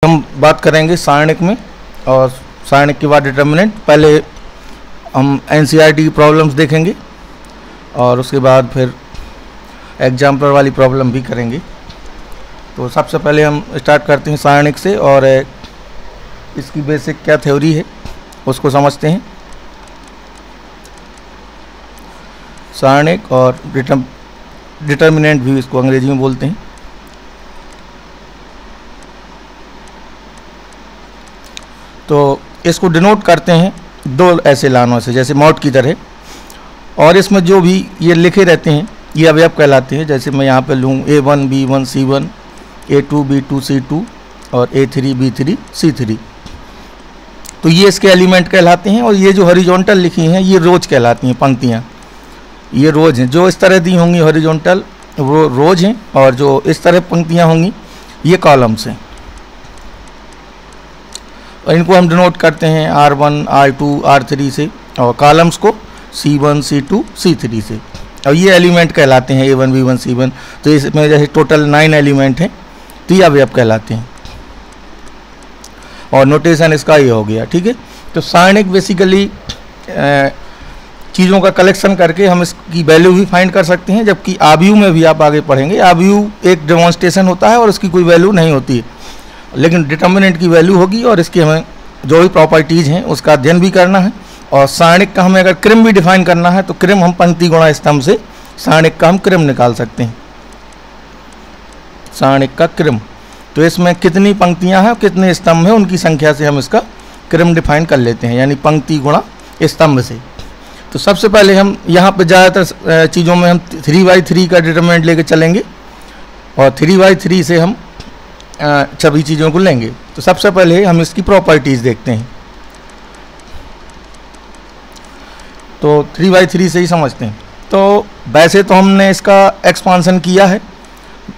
हम बात करेंगे सारणिक में, और सारणिक के बाद डिटर्मिनेंट। पहले हम एनसीईआरटी की प्रॉब्लम्स देखेंगे और उसके बाद फिर एग्जाम्पल वाली प्रॉब्लम भी करेंगे। तो सबसे पहले हम स्टार्ट करते हैं सारणिक से, और इसकी बेसिक क्या थ्योरी है उसको समझते हैं। सारणिक और डिटर्मिनेंट भी इसको अंग्रेजी में बोलते हैं। तो इसको डिनोट करते हैं दो ऐसे लाइनों से, जैसे मॉड की तरह, और इसमें जो भी ये लिखे रहते हैं ये अवयव कहलाते हैं। जैसे मैं यहाँ पे लूँ A1 B1 C1, A2 B2 C2 और A3 B3 C3, तो ये इसके एलिमेंट कहलाते हैं। और ये जो हॉरिजॉन्टल लिखी हैं ये रोज कहलाती हैं, पंक्तियाँ ये रोज हैं। जो इस तरह दी होंगी हॉरिजॉन्टल वो रोज हैं, और जो इस तरह पंक्तियाँ होंगी ये कॉलम्स हैं। और इनको हम डिनोट करते हैं R1 R2 R3 से, और कॉलम्स को C1 C2 C3 से, और ये एलिमेंट कहलाते हैं A1 B1 C1। तो इसमें जैसे टोटल 9 एलिमेंट हैं, तो ये अवयव कहलाते हैं, और नोटेशन इसका ये हो गया। ठीक है, तो सारणिक बेसिकली चीज़ों का कलेक्शन करके हम इसकी वैल्यू भी फाइंड कर सकते हैं, जबकि आव्यूह में भी आप आगे पढ़ेंगे आव्यूह एक डेमोन्स्ट्रेशन होता है और उसकी कोई वैल्यू नहीं होती है, लेकिन डिटर्मिनेंट की वैल्यू होगी, और इसकी हमें जो भी प्रॉपर्टीज़ हैं उसका अध्ययन भी करना है। और सारणिक का हमें अगर क्रम भी डिफाइन करना है तो क्रम हम पंक्ति गुणा स्तंभ से सारणिक का हम क्रम निकाल सकते हैं। सारणिक का क्रम, तो इसमें कितनी पंक्तियां हैं कितने स्तंभ हैं उनकी संख्या से हम इसका क्रम डिफाइन कर लेते हैं, यानी पंक्ति गुणा स्तंभ से। तो सबसे पहले हम यहाँ पे ज़्यादातर चीज़ों में हम 3/3 का डिटर्मिनेंट लेके चलेंगे, और 3/3 से हम सभी चीज़ों को लेंगे। तो सबसे पहले हम इसकी प्रॉपर्टीज़ देखते हैं, तो 3/3 से ही समझते हैं। तो वैसे तो हमने इसका एक्सपांसन किया है,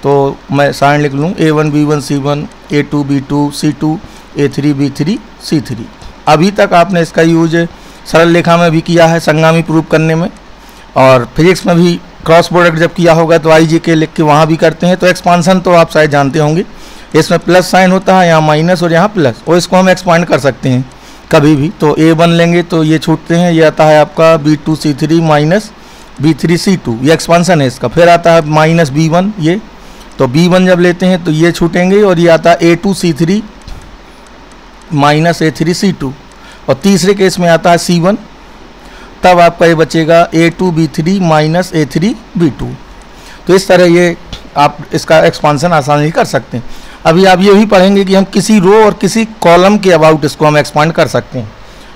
तो मैं सारण लिख लूँ A1 B1 C1 A2 B2 C2 A3 B3 C3। अभी तक आपने इसका यूज सरल रेखा में भी किया है, संगामी प्रूफ करने में, और फिजिक्स में भी क्रॉस प्रोडक्ट जब किया होगा तो IJK लिख के वहाँ भी करते हैं। तो एक्सपांसन तो आप शायद जानते होंगे, इसमें प्लस साइन होता है, यहाँ माइनस और यहाँ प्लस, और इसको हम एक्सपांड कर सकते हैं कभी भी। तो A1 लेंगे तो ये छूटते हैं, ये आता है आपका B2 C3 minus B3 C2, ये एक्सपांसन है इसका। फिर आता है माइनस B1, ये तो B1 जब लेते हैं तो ये छूटेंगे, और ये आता है A2 C3 minus A3 C2, और तीसरे केस में आता है C1, तब आपका ये बचेगा A2 B3 minus A3 B2। तो इस तरह ये आप इसका एक्सपांसन आसानी से कर सकते हैं। अभी आप ये भी पढ़ेंगे कि हम किसी रो और किसी कॉलम के अबाउट इसको हम एक्सपांड कर सकते हैं,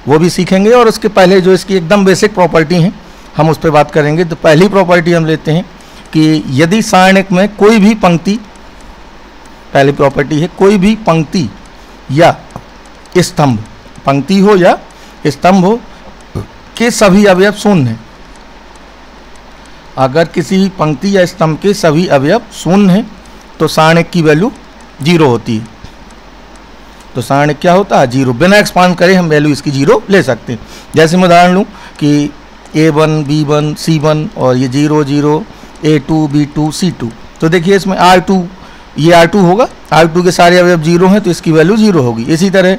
वो भी सीखेंगे। और उसके पहले जो इसकी एकदम बेसिक प्रॉपर्टी हैं हम उस पर बात करेंगे। तो पहली प्रॉपर्टी हम लेते हैं कि यदि सारणिक में कोई भी पंक्ति, पहली प्रॉपर्टी है कोई भी पंक्ति या स्तंभ, पंक्ति हो या स्तंभ हो, के सभी अवयव शून्य हैं। अगर किसी पंक्ति या स्तंभ के सभी अवयव शून्य हैं तो सारणिक की वैल्यू 0 होती है। तो सारणिक क्या होता है? 0। बिना एक्सपांड करे हम वैल्यू इसकी 0 ले सकते हैं। जैसे मैं उदाहरण लूँ कि A1 B1 C1 और ये 0 0 A2 B2 C2, तो देखिए इसमें R2, ये R2 होगा, R2 के सारे अवयव 0 हैं तो इसकी वैल्यू 0 होगी। इसी तरह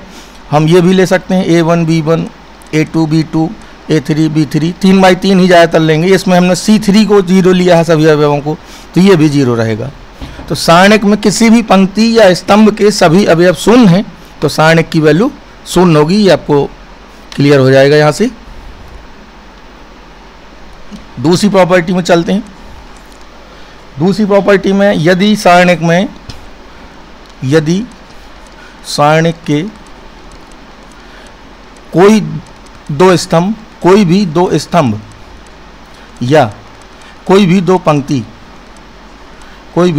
हम ये भी ले सकते हैं A1 B1 A2 B2 A3 B3, 3/3 ही ज़्यादातर लेंगे। इसमें हमने C3 को 0 लिया है सभी अवयवों को, तो ये भी 0 रहेगा। तो सारणिक में किसी भी पंक्ति या स्तंभ के सभी अवयव शून्य हैं तो सारणिक की वैल्यू शून्य होगी। ये आपको क्लियर हो जाएगा। यहाँ से दूसरी प्रॉपर्टी में चलते हैं। दूसरी प्रॉपर्टी में यदि सारणिक के कोई भी दो स्तंभ या कोई भी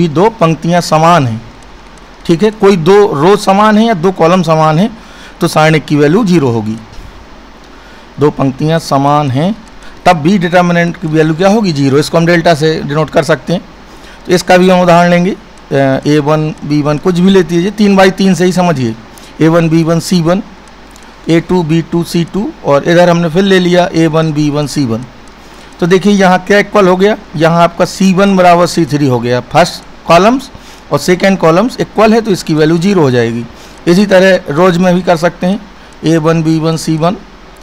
दो पंक्तियां समान हैं, ठीक है, कोई दो रो समान है या दो कॉलम समान है, तो सारणिक की वैल्यू 0 होगी। दो पंक्तियां समान हैं तब भी डिटर्मिनेंट की वैल्यू क्या होगी? 0। इसको हम डेल्टा से डिनोट कर सकते हैं। तो इसका भी हम उदाहरण लेंगे। A1 B1 कुछ भी लेती है, 3/3 से ही समझिए। A1 B1 C1 A2 B2 C2, और इधर हमने फिर ले लिया A1 B1 C1। तो देखिए यहाँ क्या इक्वल हो गया? यहाँ आपका C1 बराबर C3 हो गया। फर्स्ट कॉलम्स और सेकेंड कॉलम्स इक्वल है तो इसकी वैल्यू 0 हो जाएगी। इसी तरह रोज में भी कर सकते हैं, A1 B1 C1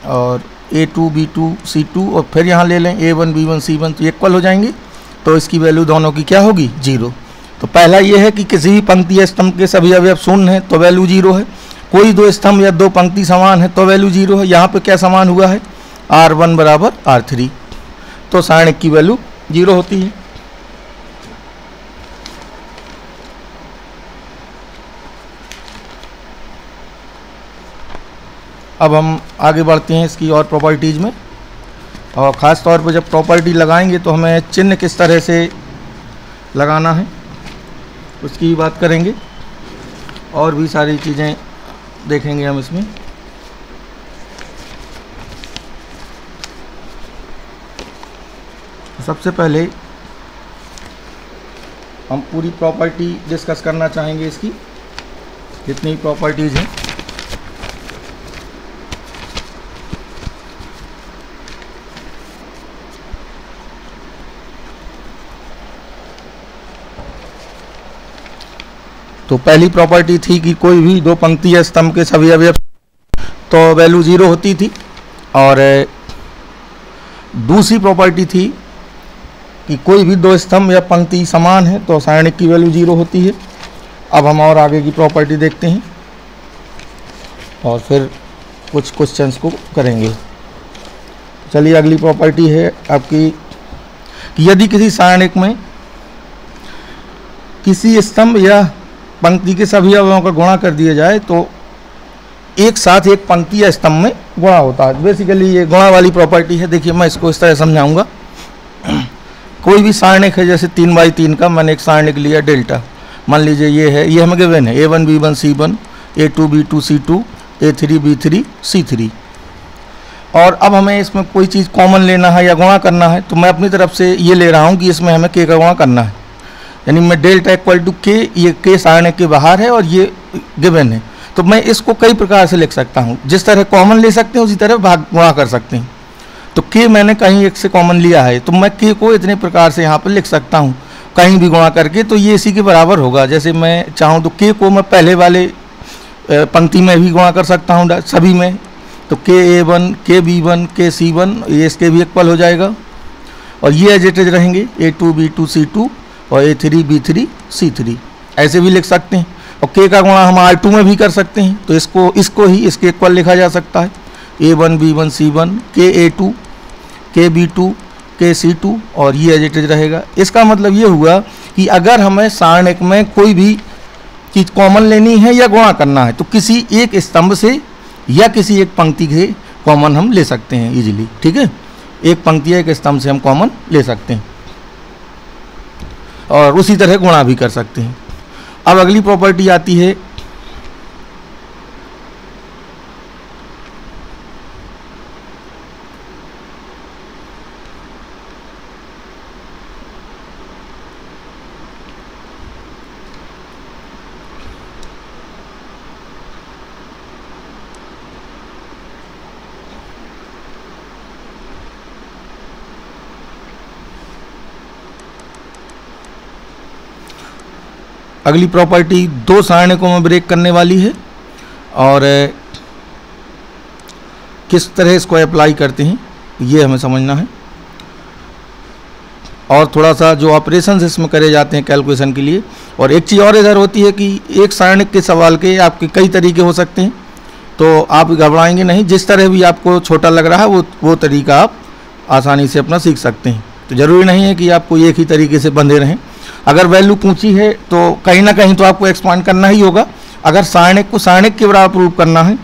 और A2 B2 C2 और फिर यहाँ ले लें A1 B1 C1, तो इक्वल हो जाएंगे। तो इसकी वैल्यू दोनों की क्या होगी, 0। तो पहला ये है कि किसी भी पंक्ति या स्तंभ के सभी अवयव शून्य हैं तो वैल्यू 0 है। कोई दो स्तंभ या दो पंक्ति समान है तो वैल्यू 0 है। यहाँ पे क्या समान हुआ है, R1 बराबर R3, तो सारणिक की वैल्यू 0 होती है। अब हम आगे बढ़ते हैं इसकी और प्रॉपर्टीज़ में, और ख़ास तौर पर जब प्रॉपर्टी लगाएंगे तो हमें चिन्ह किस तरह से लगाना है उसकी बात करेंगे, और भी सारी चीज़ें देखेंगे हम इसमें। सबसे पहले हम पूरी प्रॉपर्टी डिस्कस करना चाहेंगे, इसकी जितनी प्रॉपर्टीज़ हैं। तो पहली प्रॉपर्टी थी कि कोई भी दो पंक्ति या स्तंभ के सभी अवयव तो वैल्यू 0 होती थी, और दूसरी प्रॉपर्टी थी कि कोई भी दो स्तंभ या पंक्ति समान है तो सारणिक की वैल्यू 0 होती है। अब हम और आगे की प्रॉपर्टी देखते हैं और फिर कुछ क्वेश्चंस को करेंगे। चलिए अगली प्रॉपर्टी है आपकी कि यदि किसी सारणिक में किसी स्तंभ या पंक्ति के सभी अवयवों का गुणा कर दिया जाए तो एक साथ एक पंक्ति या स्तंभ में गुणा होता है। बेसिकली ये गुणा वाली प्रॉपर्टी है। देखिए मैं इसको इस तरह समझाऊंगा। कोई भी सारणिक है, जैसे 3x3 का मैंने एक सारणिक लिया डेल्टा, मान लीजिए ये है, ये हमें गिवन है A1 B1 C1, A2 B2 C2, A3 B3 C3, और अब हमें इसमें कोई चीज़ कॉमन लेना है या गुणा करना है, तो मैं अपनी तरफ से ये ले रहा हूँ कि इसमें हमें K का गुणा करना है, यानी मैं डेल्टा इक्वल टू K, ये K सारणिक के बाहर है और ये गिवन है। तो मैं इसको कई प्रकार से लिख सकता हूँ, जिस तरह कॉमन ले सकते हैं उसी तरह भाग गुणा कर सकते हैं। तो K मैंने कहीं एक से कॉमन लिया है तो मैं K को इतने प्रकार से यहाँ पर लिख सकता हूँ कहीं भी गुणा करके, तो ये इसी के बराबर होगा। जैसे मैं चाहूँ तो K को मैं पहले वाले पंक्ति में भी गुणा कर सकता हूँ सभी में, तो K A1 K B1 K C1 ये इसके भी इक्वल हो जाएगा, और ये एज इट इज रहेंगे A2 B2 C2 और A3 B3 C3, ऐसे भी लिख सकते हैं। और K का गुणा हम R2 में भी कर सकते हैं, तो इसको ही इसके इक्वल लिखा जा सकता है A1 B1 C1 K A2 K B2 K C2, और ये एज इट इज रहेगा। इसका मतलब ये हुआ कि अगर हमें सारणिक में कोई भी चीज़ कॉमन लेनी है या गुणा करना है तो किसी एक स्तंभ से या किसी एक पंक्ति से कॉमन हम ले सकते हैं इजीली। ठीक है, एक पंक्ति या एक स्तंभ से हम कॉमन ले सकते हैं और उसी तरह गुणा भी कर सकते हैं। अब अगली प्रॉपर्टी आती है अगली प्रॉपर्टी दो सारणिकों में ब्रेक करने वाली है, और किस तरह इसको अप्लाई करते हैं ये हमें समझना है, और थोड़ा सा जो ऑपरेशंस इसमें करे जाते हैं कैलकुलेशन के लिए। और एक चीज़ और इधर होती है कि एक सारणिक के सवाल के आपके कई तरीके हो सकते हैं, तो आप घबराएंगे नहीं, जिस तरह भी आपको छोटा लग रहा है वो तरीका आप आसानी से अपना सीख सकते हैं। तो ज़रूरी नहीं है कि आपको एक ही तरीके से बंधे रहें। अगर वैल्यू पूछी है तो कहीं ना कहीं तो आपको एक्सपांड करना ही होगा। अगर सारणिक को सारणिक के बराबर प्रूव करना है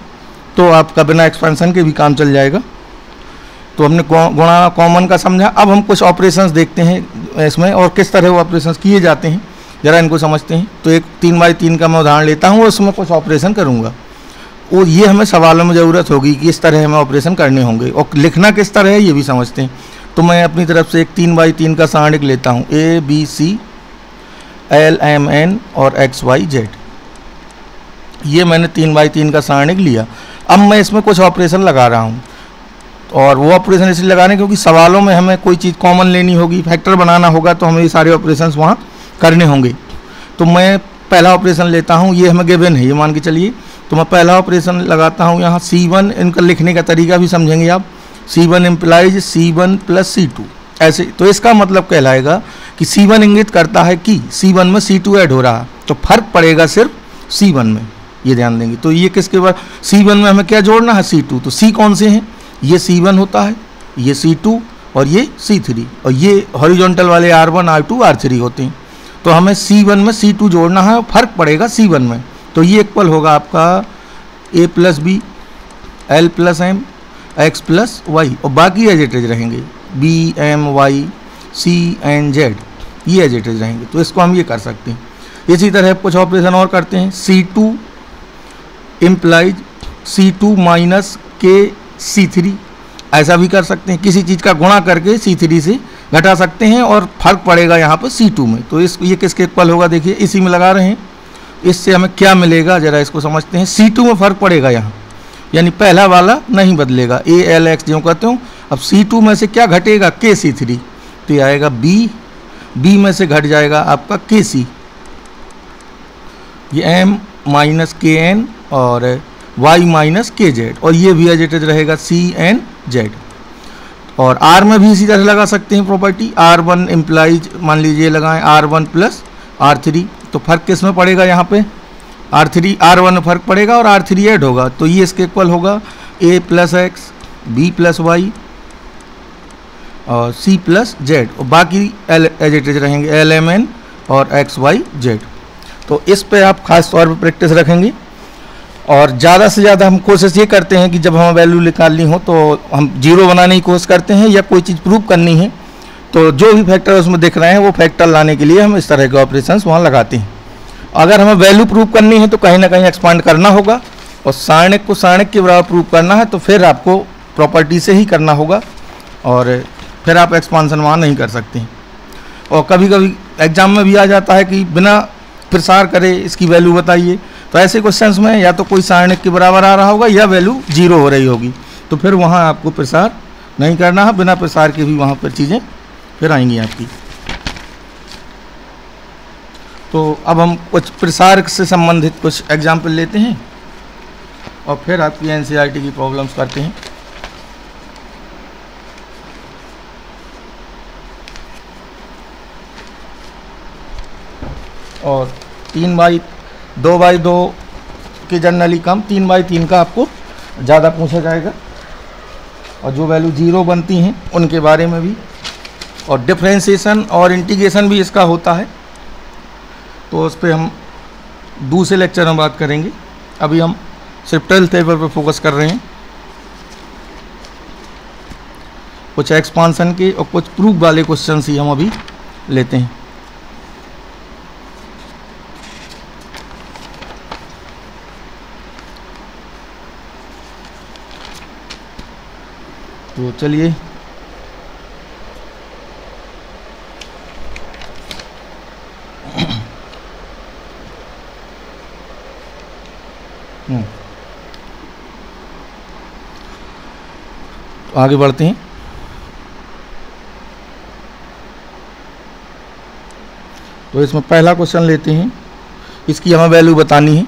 तो आपका बिना एक्सपेंशन के भी काम चल जाएगा। तो हमने गुणा कॉमन का समझा। अब हम कुछ ऑपरेशंस देखते हैं इसमें और किस तरह वो ऑपरेशंस किए जाते हैं, ज़रा इनको समझते हैं। तो एक 3x3 का मैं उदाहरण लेता हूँ और उसमें कुछ ऑपरेशन करूँगा, और ये हमें सवालों में ज़रूरत होगी कि इस तरह हमें ऑपरेशन करने होंगे, और लिखना किस तरह है ये भी समझते हैं। तो मैं अपनी तरफ से एक 3x3 का सारणिक लेता हूँ, ABC L M N और XYZ। ये मैंने 3x3 का सारणिक लिया। अब मैं इसमें कुछ ऑपरेशन लगा रहा हूँ, और वो ऑपरेशन इसलिए लगा रहे हैं क्योंकि सवालों में हमें कोई चीज़ कॉमन लेनी होगी, फैक्टर बनाना होगा, तो हमें ये सारे ऑपरेशंस वहाँ करने होंगे। तो मैं पहला ऑपरेशन लेता हूँ, ये हमें गिवन है, ये मान के चलिए, तो मैं पहला ऑपरेशन लगाता हूँ यहाँ C1, इनका लिखने का तरीका भी समझेंगे आप। C1 implies C1 plus C2 ऐसे, तो इसका मतलब कहलाएगा कि C1 इंगित करता है कि C1 में C2 ऐड हो रहा है, तो फर्क पड़ेगा सिर्फ C1 में, ये ध्यान देंगे। तो ये किसके बाद C1 में हमें क्या जोड़ना है, C2, तो C कौन से हैं, ये C1 होता है, ये C2 और ये C3, और ये हॉरिजॉन्टल वाले R1 R2 R3 होते हैं। तो हमें C1 में C2 जोड़ना है और फर्क पड़ेगा C1 में, तो ये इक्वल होगा आपका A plus B L plus M X plus Y, और बाकी एज इट इज रहेंगे B M Y C and Z, ये एज इट इज रहेंगे। तो इसको हम ये कर सकते हैं। इसी तरह कुछ ऑपरेशन और करते हैं। C2 इम्प्लाइज C2 माइनस के C3, ऐसा भी कर सकते हैं, किसी चीज़ का गुणा करके C3 से घटा सकते हैं और फर्क पड़ेगा यहाँ पर C2 में। तो इस ये किसके इक्वल होगा, देखिए इसी में लगा रहे हैं, इससे हमें क्या मिलेगा जरा इसको समझते हैं। C2 में फर्क पड़ेगा यहाँ, यानी पहला वाला नहीं बदलेगा, ALX जो कहते हो। अब C2 में से क्या घटेगा, KC3, तो ये आएगा B में से घट जाएगा आपका KC, ये M माइनस KN और Y माइनस KZ, और ये भी एज इट इज रहेगा CNZ। और R में भी इसी तरह लगा सकते हैं प्रॉपर्टी, R1 इम्प्लाइज मान लीजिए लगाएं R1 प्लस R3, तो फर्क किस में पड़ेगा यहाँ पे, R1 में फर्क पड़ेगा और R3 ऐड होगा, तो ये इसके इक्वल होगा A plus X B plus Y और C प्लस Z, और बाकी एज इट इज रहेंगे LMN और XYZ। तो इस पे आप खास तौर पर प्रैक्टिस रखेंगे, और ज़्यादा से ज़्यादा हम कोशिश ये करते हैं कि जब हमें वैल्यू निकालनी हो तो हम जीरो बनाने की कोशिश करते हैं, या कोई चीज़ प्रूव करनी है तो जो भी फैक्टर उसमें दिख रहे हैं वो फैक्टर लाने के लिए हम इस तरह के ऑपरेशंस वहाँ लगाते हैं। अगर हमें वैल्यू प्रूव करनी है तो कहीं ना कहीं एक्सपांड करना होगा, और सारणिक को सारणिक के बराबर प्रूव करना है तो फिर आपको प्रॉपर्टी से ही करना होगा, और फिर आप एक्सपांसन वहाँ नहीं कर सकते हैं। और कभी कभी एग्जाम में भी आ जाता है कि बिना प्रसार करे इसकी वैल्यू बताइए, तो ऐसे क्वेश्चंस में या तो कोई सारणिक के बराबर आ रहा होगा या वैल्यू जीरो हो रही होगी, तो फिर वहाँ आपको प्रसार नहीं करना है, बिना प्रसार के भी वहाँ पर चीज़ें फिर आएंगी आपकी। तो अब हम कुछ प्रसार से संबंधित कुछ एग्जाम्पल लेते हैं और फिर आपकी NCERT की प्रॉब्लम्स करते हैं। और 2x2 के जनरली कम, 3x3 का आपको ज़्यादा पूछा जाएगा, और जो वैल्यू जीरो बनती हैं उनके बारे में भी, और डिफरेंशिएशन और इंटीग्रेशन भी इसका होता है, तो उस पर हम दूसरे लेक्चर में बात करेंगे। अभी हम सिर्फ 12th पेपर पर फोकस कर रहे हैं। कुछ एक्सपांसन के और कुछ प्रूफ वाले क्वेश्चन ही हम अभी लेते हैं। तो चलिए तो आगे बढ़ते हैं। तो इसमें पहला क्वेश्चन लेते हैं, इसकी हमें वैल्यू बतानी है,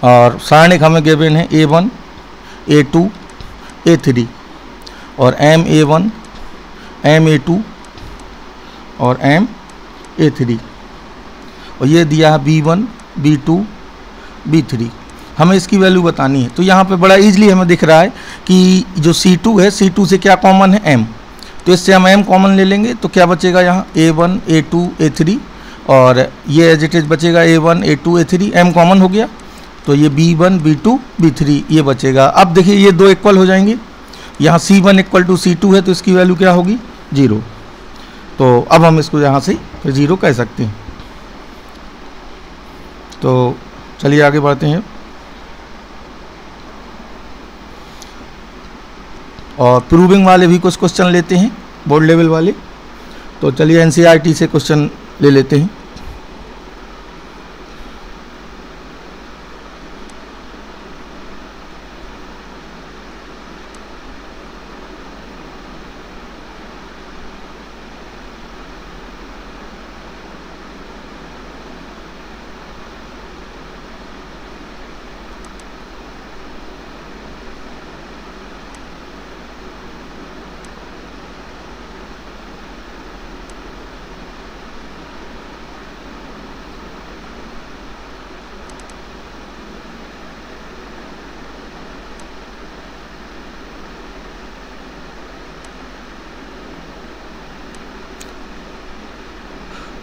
और सारणिक हमें गिवन है A1 A2 A3 और MA1 MA2 और MA3, और ये दिया है B1 B2 B3। हमें इसकी वैल्यू बतानी है। तो यहाँ पे बड़ा इजीली हमें दिख रहा है कि जो C2 है, C2 से क्या कॉमन है, M, तो इससे हम M कॉमन ले लेंगे, तो क्या बचेगा यहाँ A1 A2 A3, और ये एज इट इज बचेगा A1 A2 A3, M common हो गया, तो ये B1 B2 B3 ये बचेगा। अब देखिए ये दो इक्वल हो जाएंगे, यहाँ C1 इक्वल टू C2 है, तो इसकी वैल्यू क्या होगी, 0। तो अब हम इसको यहाँ से फिर 0 कह सकते हैं। तो चलिए आगे बढ़ते हैं, और प्रूविंग वाले भी कुछ क्वेश्चन लेते हैं, बोर्ड लेवल वाले। तो चलिए NCERT से क्वेश्चन ले लेते हैं।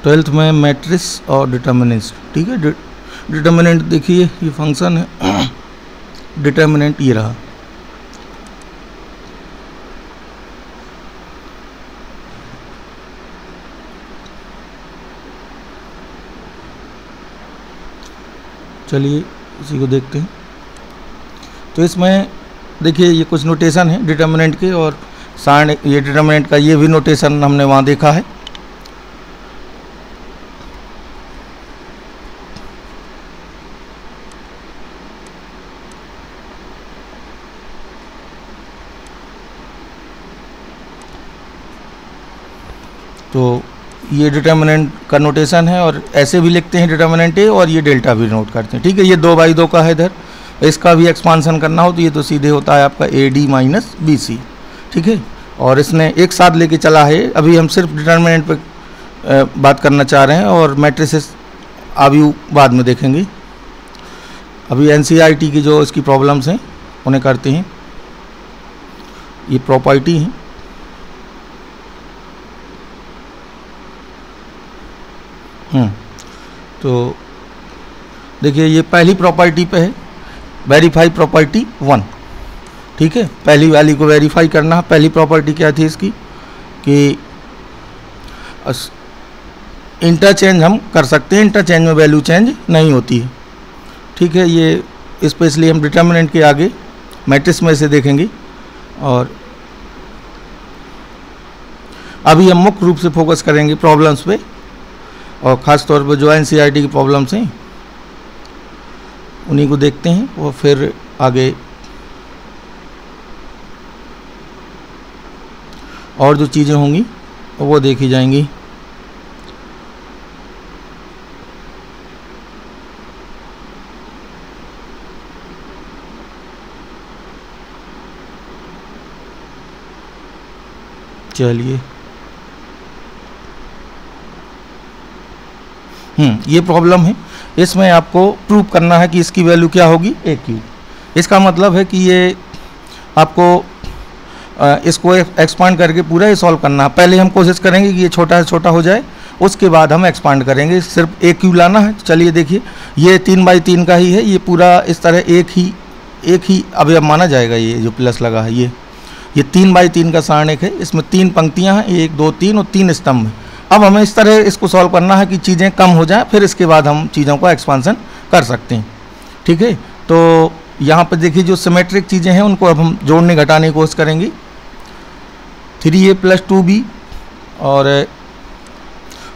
12th में मैट्रिक्स और डिटर्मिनेंट, ठीक है। डिटर्मिनेंट देखिए ये फंक्शन है, डिटर्मिनेंट ये रहा। चलिए इसी को देखते हैं। तो इसमें देखिए ये कुछ नोटेशन है डिटर्मिनेंट के, और सारण ये डिटर्मिनेंट का ये भी नोटेशन हमने वहाँ देखा है। तो ये डिटर्मिनेंट का नोटेशन है, और ऐसे भी लिखते हैं डिटर्मिनेंट ए, और ये डेल्टा भी नोट करते हैं, ठीक है। ये 2/2 का है इधर, इसका भी एक्सपांसन करना हो तो ये तो सीधे होता है आपका AD माइनस BC, ठीक है। और इसने एक साथ लेके चला है। अभी हम सिर्फ डिटर्मिनेंट पे बात करना चाह रहे हैं, और मैट्रिसेस अभी बाद में देखेंगे। अभी NCERT की जो इसकी प्रॉब्लम्स हैं उन्हें करते हैं। ये प्रॉपर्टी है, तो देखिए ये पहली प्रॉपर्टी पे है, वेरीफाई प्रॉपर्टी 1, ठीक है। पहली वाली को वेरीफाई करना है। पहली प्रॉपर्टी क्या थी इसकी कि इंटरचेंज हम कर सकते हैं, इंटरचेंज में वैल्यू चेंज नहीं होती है, ठीक है। ये स्पेशली हम डिटर्मिनेंट के आगे मैट्रिक्स में से देखेंगे, और अभी हम मुख्य रूप से फोकस करेंगे प्रॉब्लम्स पे, और ख़ास तौर पर जो NCERT की प्रॉब्लम्स हैं उन्हीं को देखते हैं, और फिर आगे और जो चीज़ें होंगी वो देखी जाएंगी। चलिए ये प्रॉब्लम है। इसमें आपको प्रूव करना है कि इसकी वैल्यू क्या होगी, AQ। इसका मतलब है कि ये आपको इसको एक्सपांड करके पूरा ये सॉल्व करना है। पहले हम कोशिश करेंगे कि ये छोटा से छोटा हो जाए, उसके बाद हम एक्सपांड करेंगे। सिर्फ AQ लाना है। चलिए देखिए ये 3/3 का ही है, ये पूरा इस तरह एक ही अवयव माना जाएगा। ये जो प्लस लगा है ये 3/3 का सारणिक है। इसमें 3 पंक्तियाँ हैं, 1 2 3 और 3 स्तंभ हैं। अब हमें इस तरह इसको सॉल्व करना है कि चीज़ें कम हो जाएं, फिर इसके बाद हम चीज़ों का एक्सपांसन कर सकते हैं, ठीक है। तो यहाँ पर देखिए जो सिमेट्रिक चीज़ें हैं उनको अब हम जोड़ने घटाने की कोशिश करेंगे। 3A + 2B, और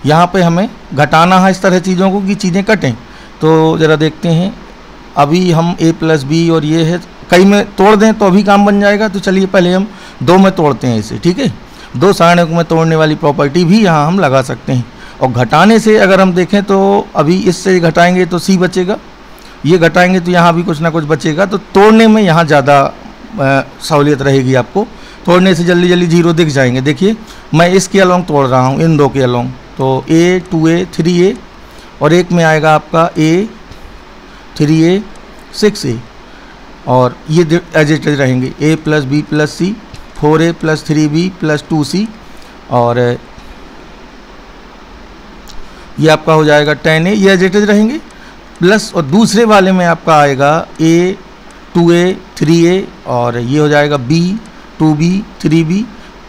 यहाँ पे हमें घटाना है इस तरह चीज़ों को कि चीज़ें कटें। तो ज़रा देखते हैं, अभी हम A + B और ये है, कई में तोड़ दें तो अभी काम बन जाएगा। तो चलिए पहले हम 2 में तोड़ते हैं इसे, ठीक है। 2 सारणिकों में तोड़ने वाली प्रॉपर्टी भी यहाँ हम लगा सकते हैं। और घटाने से अगर हम देखें तो अभी इससे घटाएंगे तो C बचेगा, ये घटाएंगे तो यहाँ भी कुछ ना कुछ बचेगा। तो तोड़ने में यहाँ ज़्यादा सहूलियत रहेगी आपको। तोड़ने से जल्दी जल्दी 0 दिख जाएंगे। देखिए मैं इसके अलोंग तोड़ रहा हूँ, इन 2 के अलोंग। तो A 2A 3A, और एक में आएगा आपका A 3A 6A, और ये एज इट इज रहेंगे। A + B + C 4A + 3B + 2C, और ये आपका हो जाएगा 10A, ये एज इट इज रहेंगे प्लस। और दूसरे वाले में आपका आएगा A 2A 3A, और ये हो जाएगा B 2B 3B।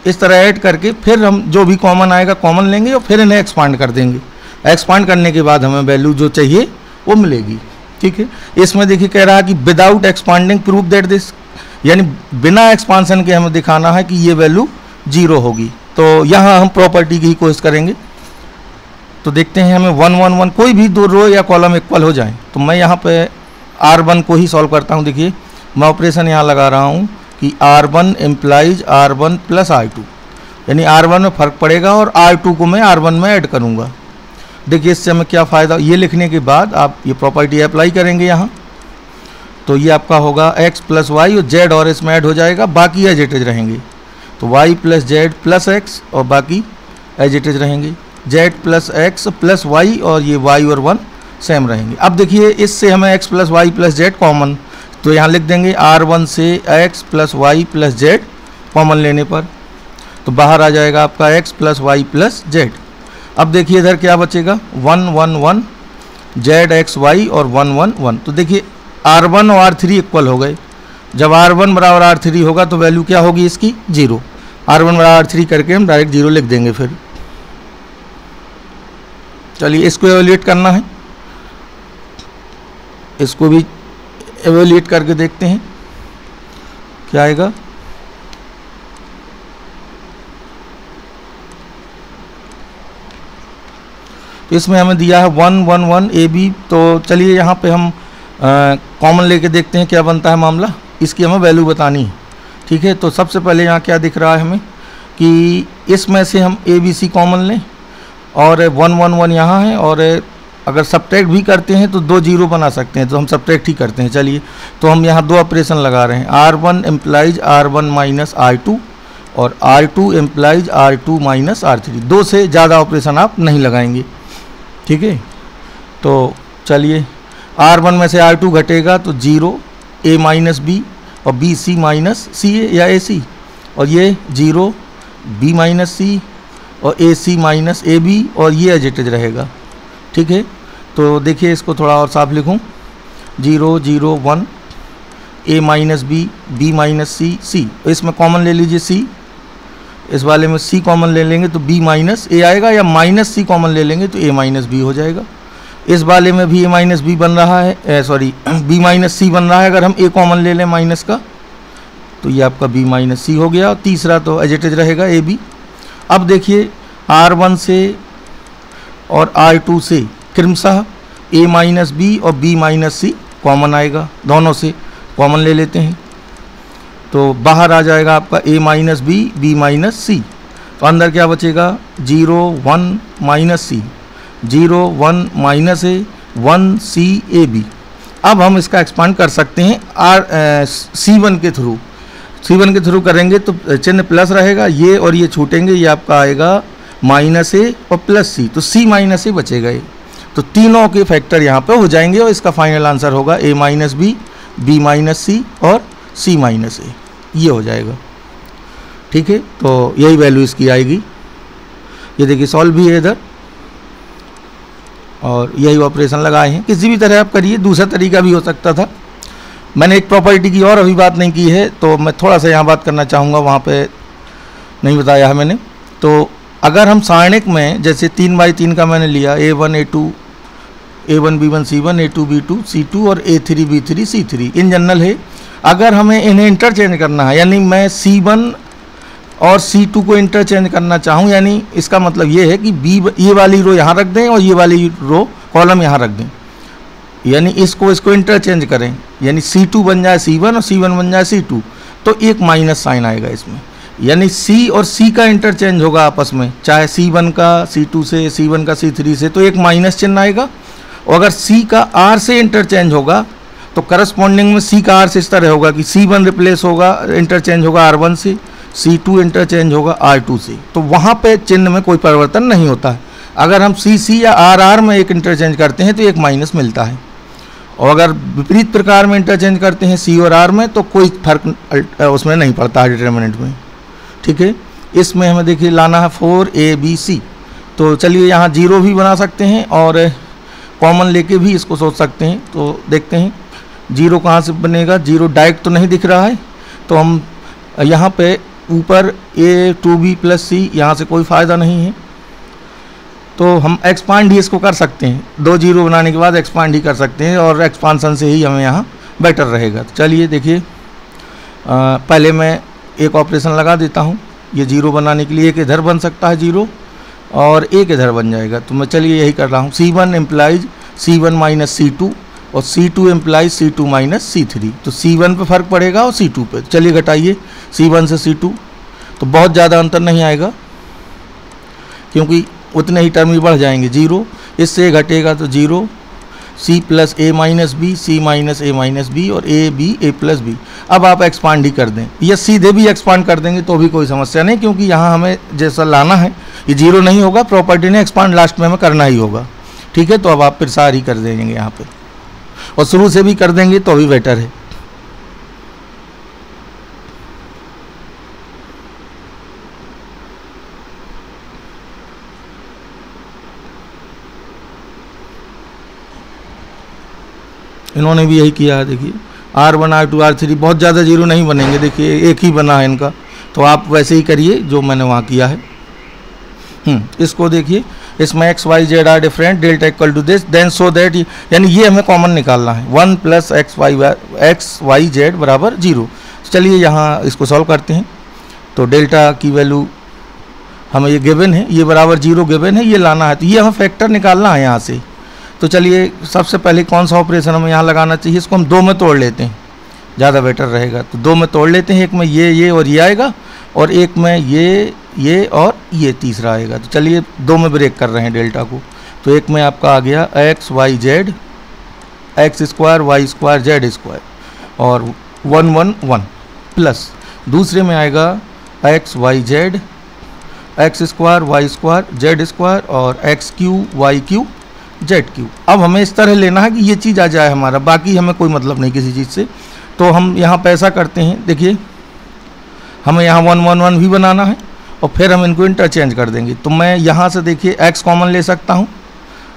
इस तरह ऐड करके फिर हम जो भी कॉमन आएगा कॉमन लेंगे, और फिर इन्हें एक्सपांड कर देंगे। एक्सपांड करने के बाद हमें वैल्यू जो चाहिए वो मिलेगी, ठीक है। इसमें देखिए कह रहा है कि without expanding prove that this, यानी बिना एक्सपांसन के हमें दिखाना है कि ये वैल्यू 0 होगी। तो यहाँ हम प्रॉपर्टी की ही कोशिश करेंगे। तो देखते हैं हमें 1 1 1 कोई भी 2 रो या कॉलम इक्वल हो जाए। तो मैं यहाँ पे R1 को ही सॉल्व करता हूँ। देखिए मैं ऑपरेशन यहाँ लगा रहा हूँ कि R1 इम्प्लाइज R1 + R2, यानी R1 में फ़र्क पड़ेगा और R2 को मैं R1 में ऐड करूँगा। देखिए इससे हमें क्या फ़ायदा, ये लिखने के बाद आप ये प्रॉपर्टी अप्लाई करेंगे यहाँ, तो ये आपका होगा x + y, और z और इसमें ऐड हो जाएगा, बाकी एज इट इज रहेंगे। तो y + z + x, और बाकी एज इट इज रहेंगे। z + x + y, और ये y और 1 सेम रहेंगे। अब देखिए इससे हमें x + y + z कॉमन, तो यहाँ लिख देंगे R1 से x + y + z कॉमन लेने पर, तो बाहर आ जाएगा आपका x + y + z। अब देखिए इधर क्या बचेगा, 1 1 1 जेड एक्स वाई और 1 1 1। तो देखिए R1 और R3 इक्वल हो गए। जब R1 बराबर R3 होगा तो वैल्यू क्या होगी इसकी, 0। R1 बराबर R3 करके हम डायरेक्ट 0 लिख देंगे। फिर चलिए इसको एवेल्यूएट करना है, इसको भी एवेल्यूएट करके देखते हैं क्या आएगा। तो इसमें हमें दिया है 1 1 1 AB। तो चलिए यहाँ पे हम कॉमन लेके देखते हैं क्या बनता है मामला, इसकी हमें वैल्यू बतानी है। ठीक है, तो सबसे पहले यहाँ क्या दिख रहा है हमें कि इसमें से हम ABC कॉमन लें और 1 1 1 यहाँ है, और अगर सब्ट्रैक्ट भी करते हैं तो 2 0 बना सकते हैं, तो हम सब्ट्रैक्ट ही करते हैं। चलिए तो हम यहाँ 2 ऑपरेशन लगा रहे हैं, R1 implies R1 minus R2 और R2 implies R2 minus R3। 2 से ज़्यादा ऑपरेशन आप नहीं लगाएंगे। ठीक है, तो चलिए R1 में से R2 घटेगा तो 0 A माइनस बी और बी सी माइनस सी ए या ए सी, और ये 0 B माइनस सी और ए सी माइनस ए बी, और ये एजिटेज रहेगा। ठीक है, तो देखिए इसको थोड़ा और साफ लिखूँ, 0 0 1 A माइनस बी माइनस सी सी। इसमें कॉमन ले लीजिए C, इस वाले में C कॉमन ले लेंगे तो B माइनस A आएगा, या माइनस C कॉमन ले लेंगे तो A माइनस B हो जाएगा। इस वाले में भी A माइनस B बन रहा है, सॉरी B माइनस C बन रहा है। अगर हम A कॉमन ले लें माइनस का तो ये आपका B माइनस C हो गया, और तीसरा तो एजिटेज रहेगा A B। अब देखिए R1 से और R2 से क्रमशः A माइनस B और B माइनस C कॉमन आएगा, दोनों से कॉमन ले लेते हैं तो बाहर आ जाएगा आपका A minus B minus C। तो अंदर क्या बचेगा, 0 1 minus C, 0 1 minus A 1 C A B। अब हम इसका एक्सपांड कर सकते हैं C1 के थ्रू। C1 के थ्रू करेंगे तो चिन्ह प्लस रहेगा, ये और ये छूटेंगे, ये आपका आएगा माइनस A और प्लस C, तो C माइनस A बचेगा ये। तो तीनों के फैक्टर यहाँ पे हो जाएंगे और इसका फाइनल आंसर होगा A minus B minus C और C माइनस A, ये हो जाएगा। ठीक है, तो यही वैल्यू इसकी आएगी। ये देखिए सॉल्व भी है इधर, और यही ऑपरेशन लगाए हैं। किसी भी तरह आप करिए, दूसरा तरीका भी हो सकता था। मैंने एक प्रॉपर्टी की और अभी बात नहीं की है, तो मैं थोड़ा सा यहाँ बात करना चाहूँगा, वहाँ पे नहीं बताया है मैंने। तो अगर हम सारणिक में जैसे 3x3 का मैंने लिया, A1 A2 A1 B1 C1 A2 B2 C2 और A3 B3 C3 in general है। अगर हमें इन्हें इंटरचेंज करना है, यानी मैं C1 और C2 को इंटरचेंज करना चाहूँ, यानी इसका मतलब ये है कि ये वाली रो यहाँ रख दें और ये वाली रो कॉलम यहाँ रख दें, यानी इसको इंटरचेंज करें, यानी C2 बन जाए C1 और C1 बन जाए C2, तो एक माइनस साइन आएगा इसमें, यानी C और C का इंटरचेंज होगा आपस में, चाहे C1 का C2 से, C1 का C3 से, तो एक माइनस चिन्ह आएगा। और अगर C का R से इंटरचेंज होगा तो करस्पॉन्डिंग में C का R से इस तरह होगा कि C1 रिप्लेस होगा, इंटरचेंज होगा R1 से, C2 इंटरचेंज होगा R2 से, तो वहाँ पे चिन्ह में कोई परिवर्तन नहीं होता है। अगर हम C या R में एक इंटरचेंज करते हैं तो एक माइनस मिलता है, और अगर विपरीत प्रकार में इंटरचेंज करते हैं C और R में तो कोई फर्क उसमें नहीं पड़ता है डिटर्मिनेंट में। ठीक है, इसमें हमें देखिए लाना है 4ABC। तो चलिए यहाँ 0 भी बना सकते हैं और कॉमन लेके भी इसको सोच सकते हैं। तो देखते हैं 0 कहाँ से बनेगा, 0 डायरेक्ट तो नहीं दिख रहा है, तो हम यहाँ पे ऊपर A2B प्लस C, यहाँ से कोई फ़ायदा नहीं है, तो हम एक्सपांड ही इसको कर सकते हैं। 2 0 बनाने के बाद एक्सपांड ही कर सकते हैं, और एक्सपांसन से ही हमें यहाँ बेटर रहेगा। तो चलिए देखिए, पहले मैं एक ऑपरेशन लगा देता हूँ। ये 0 बनाने के लिए एक इधर बन सकता है 0 और एक इधर बन जाएगा, तो मैं चलिए यही कर रहा हूँ। C1 implies C1 minus C2 और C2 implies C2 minus C3, तो C1 पे फ़र्क पड़ेगा और C2 पे। चलिए घटाइए C1 से C2, तो बहुत ज़्यादा अंतर नहीं आएगा क्योंकि उतने ही टर्म ही बढ़ जाएंगे। 0 इससे घटेगा तो 0, C plus A minus B, C minus A minus B और A B A plus B। अब आप एक्सपांड ही कर दें, या सीधे भी एक्सपांड कर देंगे तो भी कोई समस्या नहीं, क्योंकि यहाँ हमें जैसा लाना है ये 0 नहीं होगा, प्रॉपर्टी ने एक्सपांड लास्ट में हमें करना ही होगा। ठीक है, तो अब आप फिर सारी कर देंगे यहाँ पे, और शुरू से भी कर देंगे तो भी बेटर है। इन्होंने भी यही किया है। देखिए R1 R2 R3 बहुत ज़्यादा जीरो नहीं बनेंगे, देखिए एक ही बना है इनका, तो आप वैसे ही करिए जो मैंने वहाँ किया है। इसको देखिए, इसमें X Y Z are different, delta equal to this, then so that, यानी ये हमें कॉमन निकालना है, 1 प्लस एक्स वाई जेड बराबर 0। चलिए यहाँ इसको सॉल्व करते हैं। तो डेल्टा की वैल्यू हमें ये गिवन है, ये बराबर 0 गिवन है, ये लाना है, तो ये हमें फैक्टर निकालना है यहाँ से। तो चलिए सबसे पहले कौन सा ऑपरेशन हमें यहाँ लगाना चाहिए, इसको हम 2 में तोड़ लेते हैं, ज़्यादा बेटर रहेगा। तो 2 में तोड़ लेते हैं, एक में ये और ये आएगा, और एक में ये और ये तीसरा आएगा। तो चलिए 2 में ब्रेक कर रहे हैं डेल्टा को। तो एक में आपका आ गया X Y Z, X square Y square Z square, और 1 1 1 प्लस दूसरे में आएगा X Y Z, X square Y square Z square, और X Q Y Q Z Q. अब हमें इस तरह लेना है कि ये चीज़ आ जाए हमारा, बाकी हमें कोई मतलब नहीं किसी चीज़ से। तो हम यहाँ पे ऐसा करते हैं, देखिए हमें यहाँ 1 1 1 भी बनाना है, और फिर हम इनको इंटरचेंज कर देंगे। तो मैं यहाँ से देखिए x कॉमन ले सकता हूँ,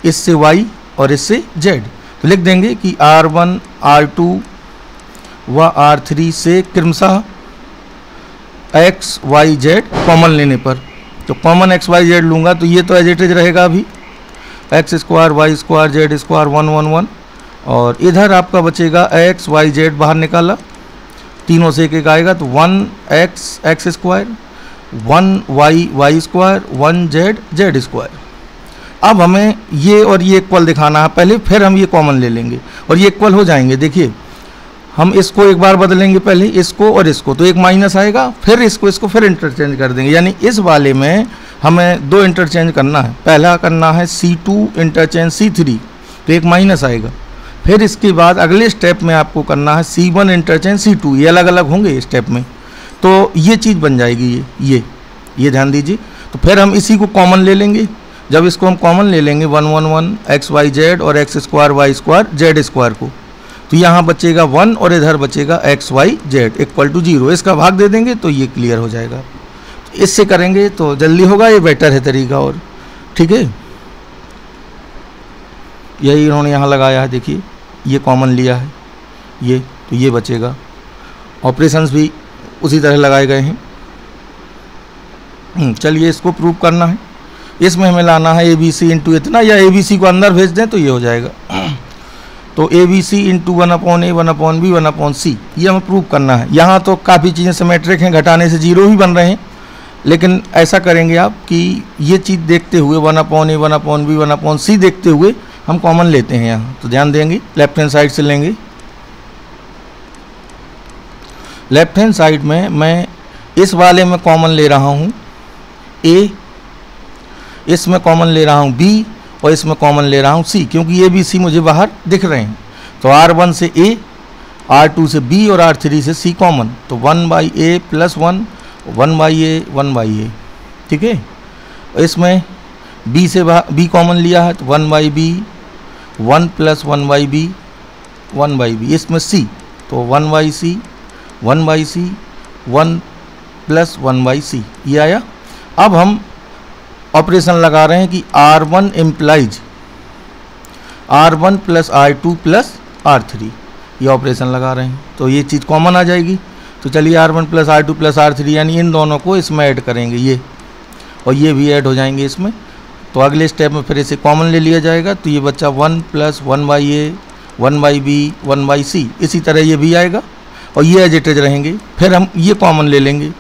इससे y और इससे z। तो लिख देंगे कि R1 R2 व R3 से क्रमशः x y z कॉमन लेने पर, तो कॉमन x y z लूँगा तो ये तो एज इट इज रहेगा अभी, X square Y square Z square 1 1 1, और इधर आपका बचेगा एक्स वाई जेड बाहर निकाला, तीनों से एक एक आएगा, तो 1 X square 1 Y square 1 Z square. अब हमें ये और ये इक्वल दिखाना है पहले, फिर हम ये कॉमन ले लेंगे और ये इक्वल हो जाएंगे। देखिए हम इसको एक बार बदलेंगे, पहले इसको और इसको, तो एक माइनस आएगा, फिर इसको फिर इंटरचेंज कर देंगे। यानी इस वाले में हमें 2 इंटरचेंज करना है, पहला करना है C2 इंटरचेंज C3, तो एक माइनस आएगा। फिर इसके बाद अगले स्टेप में आपको करना है C1 इंटरचेंज C2, ये अलग अलग होंगे स्टेप में, तो ये चीज़ बन जाएगी ये ध्यान दीजिए। तो फिर हम इसी को कॉमन ले लेंगे, जब इसको हम कॉमन ले लेंगे 1 1 1 एक्स वाई जेड और X square Y square Z square को, तो यहाँ बचेगा 1 और इधर बचेगा X Y Z equal to 0। इसका भाग दे देंगे तो ये क्लियर हो जाएगा। तो इससे करेंगे तो जल्दी होगा, ये बेटर है तरीका, और ठीक है यही इन्होंने यहाँ लगाया है। देखिए ये कॉमन लिया है ये, तो ये बचेगा। ऑपरेशंस भी उसी तरह लगाए गए हैं। चलिए इसको प्रूव करना है, इसमें हमें लाना है ABC इंटू इतना, या ABC को अंदर भेज दें तो ये हो जाएगा। तो ABC into 1/A 1/B 1/C, ये हमें प्रूव करना है। यहाँ तो काफ़ी चीज़ें सिमेट्रिक हैं, घटाने से 0 ही बन रहे हैं, लेकिन ऐसा करेंगे आप कि ये चीज़ देखते हुए 1/A 1/B 1/C देखते हुए हम कॉमन लेते हैं यहाँ। तो ध्यान देंगे, लेफ्ट हैंड साइड से लेंगे। लेफ्ट हैंड साइड में मैं इस वाले में कॉमन ले रहा हूँ A, इसमें कॉमन ले रहा हूँ B, और इसमें कॉमन ले रहा हूँ C, क्योंकि ये भी C मुझे बाहर दिख रहे हैं। तो R1 से A, R2 से B और R3 से C कॉमन, तो 1/A प्लस 1 1/A 1/A, ठीक है। इसमें B से B कॉमन लिया है, तो 1/B 1 प्लस 1/B 1/B। इसमें C, तो 1/C 1/C 1 प्लस 1/C, ये आया। अब हम ऑपरेशन लगा रहे हैं कि R1 implies R1 plus R2 plus R3, ये ऑपरेशन लगा रहे हैं, तो ये चीज़ कॉमन आ जाएगी। तो चलिए R1 plus R2 plus R3, यानी इन दोनों को इसमें ऐड करेंगे, ये और ये भी ऐड हो जाएंगे इसमें। तो अगले स्टेप में फिर इसे कॉमन ले लिया जाएगा, तो ये बच्चा 1 प्लस 1/A 1/B 1/C, इसी तरह ये भी आएगा, और ये एज इट इज रहेंगे। फिर हम ये कॉमन ले लेंगे,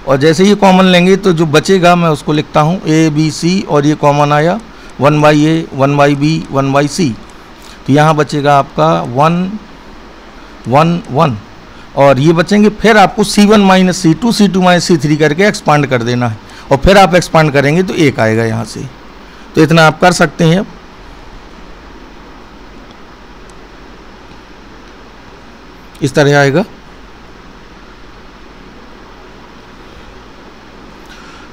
और जैसे ये कॉमन लेंगे तो जो बचेगा मैं उसको लिखता हूँ ABC, और ये कॉमन आया 1/A 1/B 1/C, तो यहाँ बचेगा आपका 1 1 1, और ये बचेंगे। फिर आपको C1 minus C2 C2 minus C3 करके एक्सपांड कर देना है, और फिर आप एक्सपांड करेंगे तो 1 आएगा यहाँ से। तो इतना आप कर सकते हैं। इस तरह आएगा।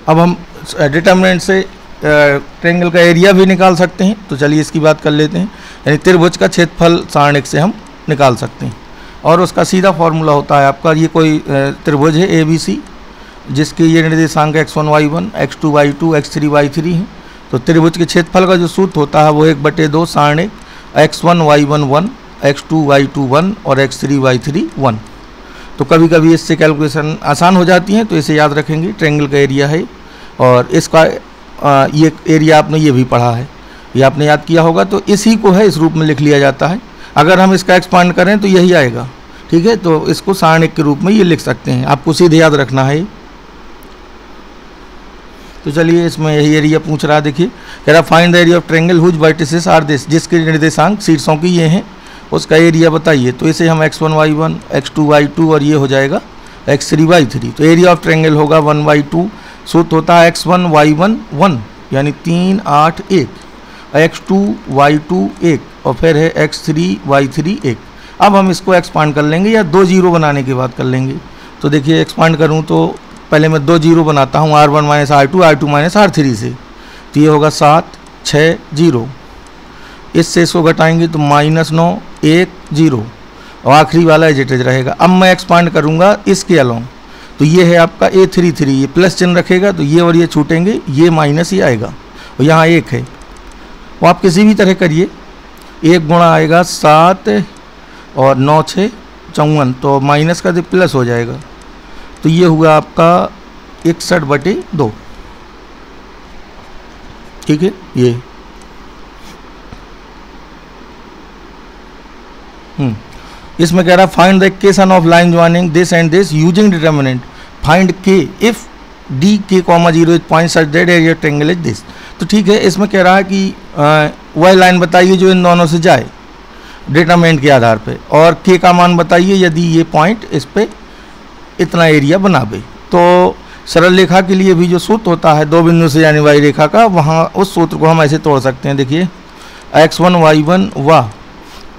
अब हम डिटरमिनेंट से ट्रायंगल का एरिया भी निकाल सकते हैं, तो चलिए इसकी बात कर लेते हैं। यानी त्रिभुज का क्षेत्रफल सारणिक से हम निकाल सकते हैं, और उसका सीधा फॉर्मूला होता है आपका, ये कोई त्रिभुज है ABC, जिसके ये निर्देशांक x1 y1 x2 y2 x3 y3 हैं। तो त्रिभुज के क्षेत्रफल का जो सूत्र होता है वो 1/2 सारणिक x1 y1 1 x2y2 1 और x3y3 1। तो कभी कभी इससे कैलकुलेशन आसान हो जाती है, तो इसे याद रखेंगे। ट्रायंगल का एरिया है और इसका ये एरिया आपने ये भी पढ़ा है, ये आपने याद किया होगा। तो इसी को है इस रूप में लिख लिया जाता है। अगर हम इसका एक्सपांड करें तो यही आएगा, ठीक है। तो इसको सारणिक के रूप में ये लिख सकते हैं, आपको सीधे याद रखना है। तो चलिए इसमें यही एरिया पूछ रहा है, देखिए कह रहा find the area of triangle whose vertices are this, जिसके निर्देशांक शीर्षों की ये हैं, उसका एरिया बताइए। तो इसे हम x1 y1 x2 y2 और ये हो जाएगा x3 y3। तो एरिया ऑफ ट्रायंगल होगा 1/2, सूत्र होता है x1 y1 1 यानी 3 8 1, x2 y2 1 और फिर है x3 y3 1। अब हम इसको एक्सपांड कर लेंगे या 2 जीरो बनाने के बाद कर लेंगे। तो देखिए एक्सपांड करूँ तो पहले मैं 2 जीरो बनाता हूँ, r1 minus r2 r2 minus r3 से। तो ये होगा 7 6 0, इससे इसको घटाएंगे तो -9 1 0 और आखिरी वाला एज इट इज रहेगा। अब मैं एक्सपांड करूँगा इसके अलोंग, तो ये है आपका a33, ये प्लस चिन्ह रखेगा तो ये और ये छूटेंगे, ये माइनस ही आएगा और यहाँ 1 है। वो आप किसी भी तरह करिए, 1 गुणा आएगा 7 और 9 6 54, तो माइनस का तो प्लस हो जाएगा। तो ये हुआ आपका 61/2, ठीक है। ये इसमें कह रहा find the equation of line joining this and this using determinant, find के इफ डी के comma 0 is point such that area triangle is this. तो ठीक है, इसमें कह रहा है कि वह लाइन बताइए जो इन दोनों से जाए डिटरमिनेंट के आधार पे, और के का मान बताइए यदि ये पॉइंट इस पे इतना एरिया बनावे। तो सरल रेखा के लिए भी जो सूत्र होता है 2 बिंदु से जाने वाली रेखा का, वहाँ उस सूत्र को हम ऐसे तोड़ सकते हैं। देखिए x1 y1 व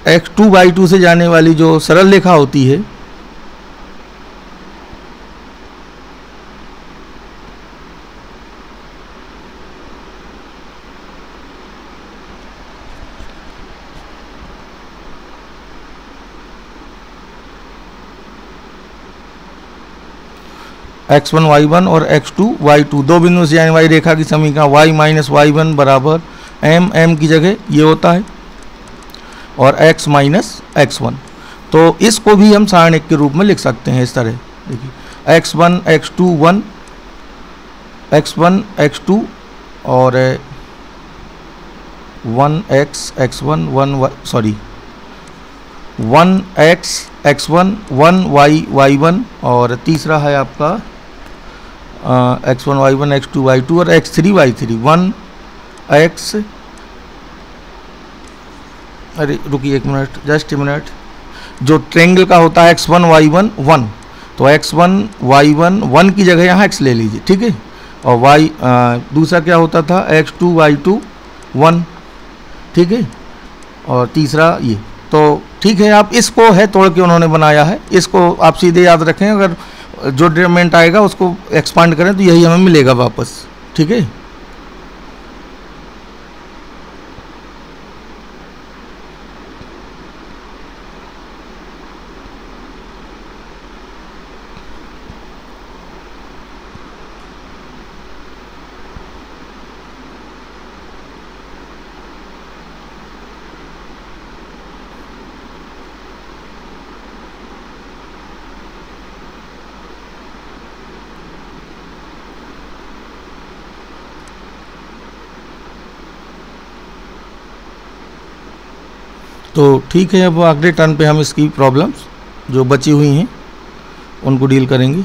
x2 y2 से जाने वाली जो सरल रेखा होती है, x1 y1 और x2 y2 2 बिंदु से जाने वाली रेखा की समीकरण y माइनस y1 बराबर m की जगह ये होता है और x माइनस x1। तो इसको भी हम सारणिक के रूप में लिख सकते हैं इस तरह। देखिए x1 x2 1 x1 x2 और 1x x1 1x x1 1y y1 और तीसरा है आपका x1 y1 x2 y2 और x3 y3 1x, अरे रुकिए एक मिनट, जस्ट ए मिनट। जो ट्रायंगल का होता है x1 y1 1, तो x1 y1 1 की जगह यहाँ x ले लीजिए, ठीक है। और y दूसरा क्या होता था x2 y2 1, ठीक है। और तीसरा ये, तो ठीक है। आप इसको है तोड़ के उन्होंने बनाया है, इसको आप सीधे याद रखें। अगर जो डिटरमिनेंट आएगा उसको एक्सपांड करें तो यही हमें मिलेगा वापस, ठीक है। तो ठीक है, अब अगले टर्न पे हम इसकी प्रॉब्लम्स जो बची हुई हैं उनको डील करेंगे।